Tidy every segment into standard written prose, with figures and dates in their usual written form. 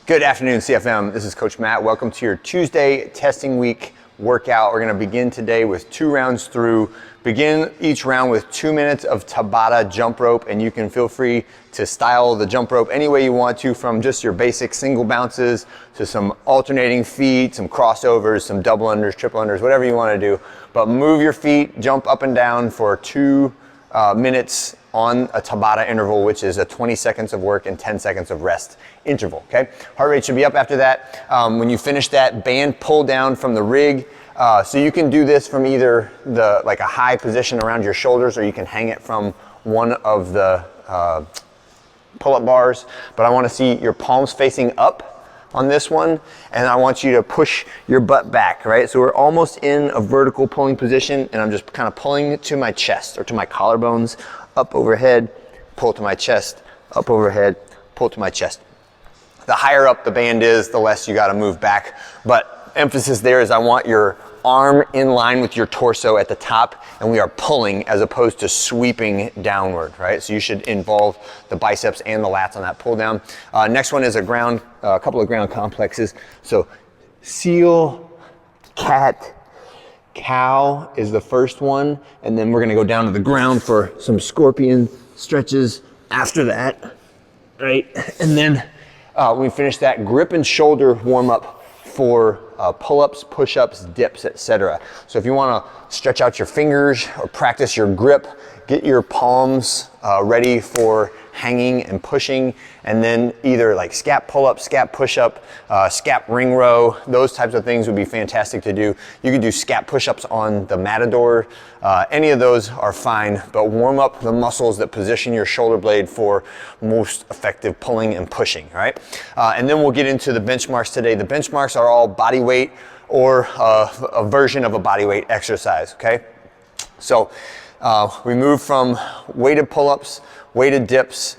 Good afternoon, CFM. This is Coach Matt. Welcome to your Tuesday testing week workout. We're going to begin today with 2 rounds through. Begin each round with 2 minutes of Tabata jump rope, and you can feel free to style the jump rope any way you want to, from just your basic single bounces to some alternating feet, some crossovers, some double unders, triple unders, whatever you want to do. But move your feet, jump up and down for 2 minutes on a Tabata interval, which is a 20 seconds of work and 10 seconds of rest interval, okay? Heart rate should be up after that. When you finish that, band pull down from the rig. So you can do this from either like a high position around your shoulders, or you can hang it from one of the pull-up bars. But I want to see your palms facing up on this one, and I want you to push your butt back, right? So we're almost in a vertical pulling position, and I'm just kind of pulling it to my chest or to my collarbones, up overhead, pull to my chest, up overhead, pull to my chest. The higher up the band is, the less you got to move back. But emphasis there is I want your arm in line with your torso at the top, and we are pulling as opposed to sweeping downward, right? So you should involve the biceps and the lats on that pull down. Next one is a couple of ground complexes. So seal, cat, cow is the first one, and then we're gonna go down to the ground for some scorpion stretches after that, right? And then when we finish that, grip and shoulder warm up for pull-ups, push-ups, dips, etc. So if you want to stretch out your fingers or practice your grip, get your palms ready for hanging and pushing, and then either like scap pull-up, scap push-up, scap ring row, those types of things would be fantastic to do. You can do scap push-ups on the Matador. Any of those are fine, but warm up the muscles that position your shoulder blade for most effective pulling and pushing, right? And then we'll get into the benchmarks today. The benchmarks are all body weight or a version of a body weight exercise, okay? So we move from weighted pull-ups, weighted dips,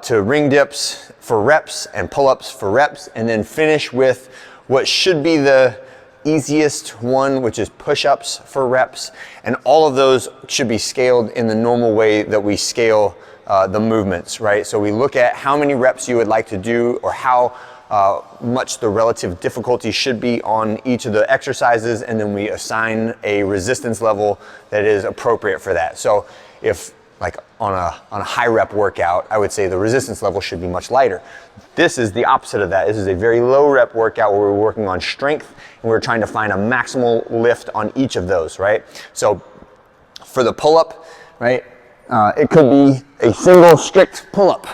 to ring dips for reps and pull-ups for reps, and then finish with what should be the easiest one, which is push-ups for reps. And all of those should be scaled in the normal way that we scale the movements, right? So we look at how many reps you would like to do, or how much the relative difficulty should be on each of the exercises, and then we assign a resistance level that is appropriate for that. So if like on a high rep workout, I would say the resistance level should be much lighter. This is the opposite of that. This is a very low rep workout where we're working on strength, and we're trying to find a maximal lift on each of those, right? So for the pull-up, right, it could be a single strict pull-up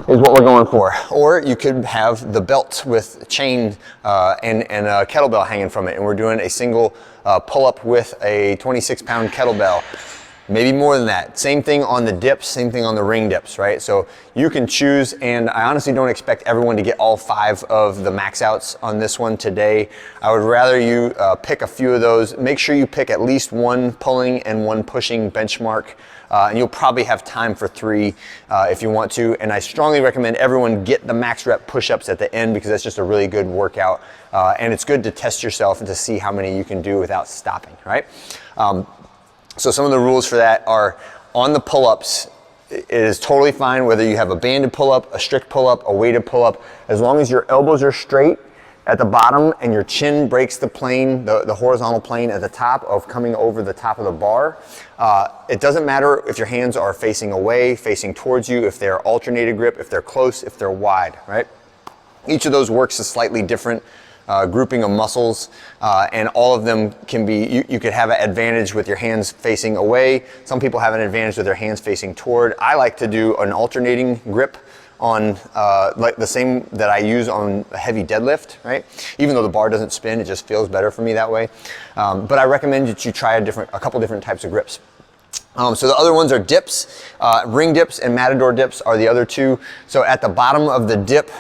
is what we're going for. Or you could have the belt with chain and a kettlebell hanging from it, and we're doing a single pull-up with a 26-pound kettlebell. Maybe more than that. Same thing on the dips, same thing on the ring dips, right? So you can choose, and I honestly don't expect everyone to get all 5 of the max outs on this one today. I would rather you pick a few of those. Make sure you pick at least 1 pulling and 1 pushing benchmark, and you'll probably have time for 3 if you want to. And I strongly recommend everyone get the max rep push-ups at the end, because that's just a really good workout, and it's good to test yourself and to see how many you can do without stopping, right? So some of the rules for that are, on the pull-ups, it is totally fine whether you have a banded pull-up, a strict pull-up, a weighted pull-up, as long as your elbows are straight at the bottom and your chin breaks the plane, the horizontal plane at the top of coming over the top of the bar. It doesn't matter if your hands are facing away, facing towards you, if they're alternated grip, if they're close, if they're wide, right? Each of those works a slightly different grouping of muscles, and all of them can be, you could have an advantage with your hands facing away. Some people have an advantage with their hands facing toward. I like to do an alternating grip on like the same that I use on a heavy deadlift, right? Even though the bar doesn't spin, it just feels better for me that way. But I recommend that you try a couple different types of grips. So the other ones are dips. Ring dips and Matador dips are the other 2. So at the bottom of the dip,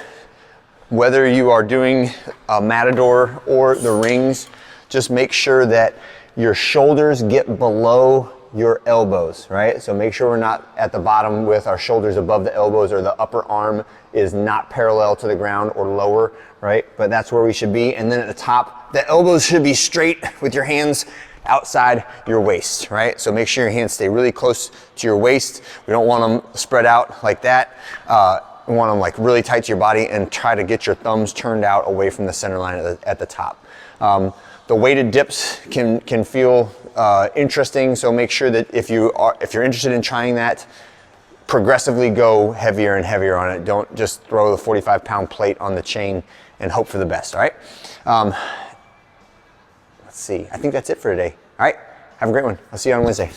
whether you are doing a Matador or the rings, just make sure that your shoulders get below your elbows, right? So make sure we're not at the bottom with our shoulders above the elbows, or the upper arm is not parallel to the ground or lower, right? But that's where we should be. And then at the top, the elbows should be straight with your hands outside your waist, right? So make sure your hands stay really close to your waist. We don't want them spread out like that. want them like really tight to your body, and try to get your thumbs turned out away from the center line at the top. The weighted dips can feel interesting, so make sure that if you're interested in trying that, progressively go heavier and heavier on it. Don't just throw the 45-pound plate on the chain and hope for the best, all right? Let's see, I think that's it for today. All right, have a great one. I'll see you on Wednesday.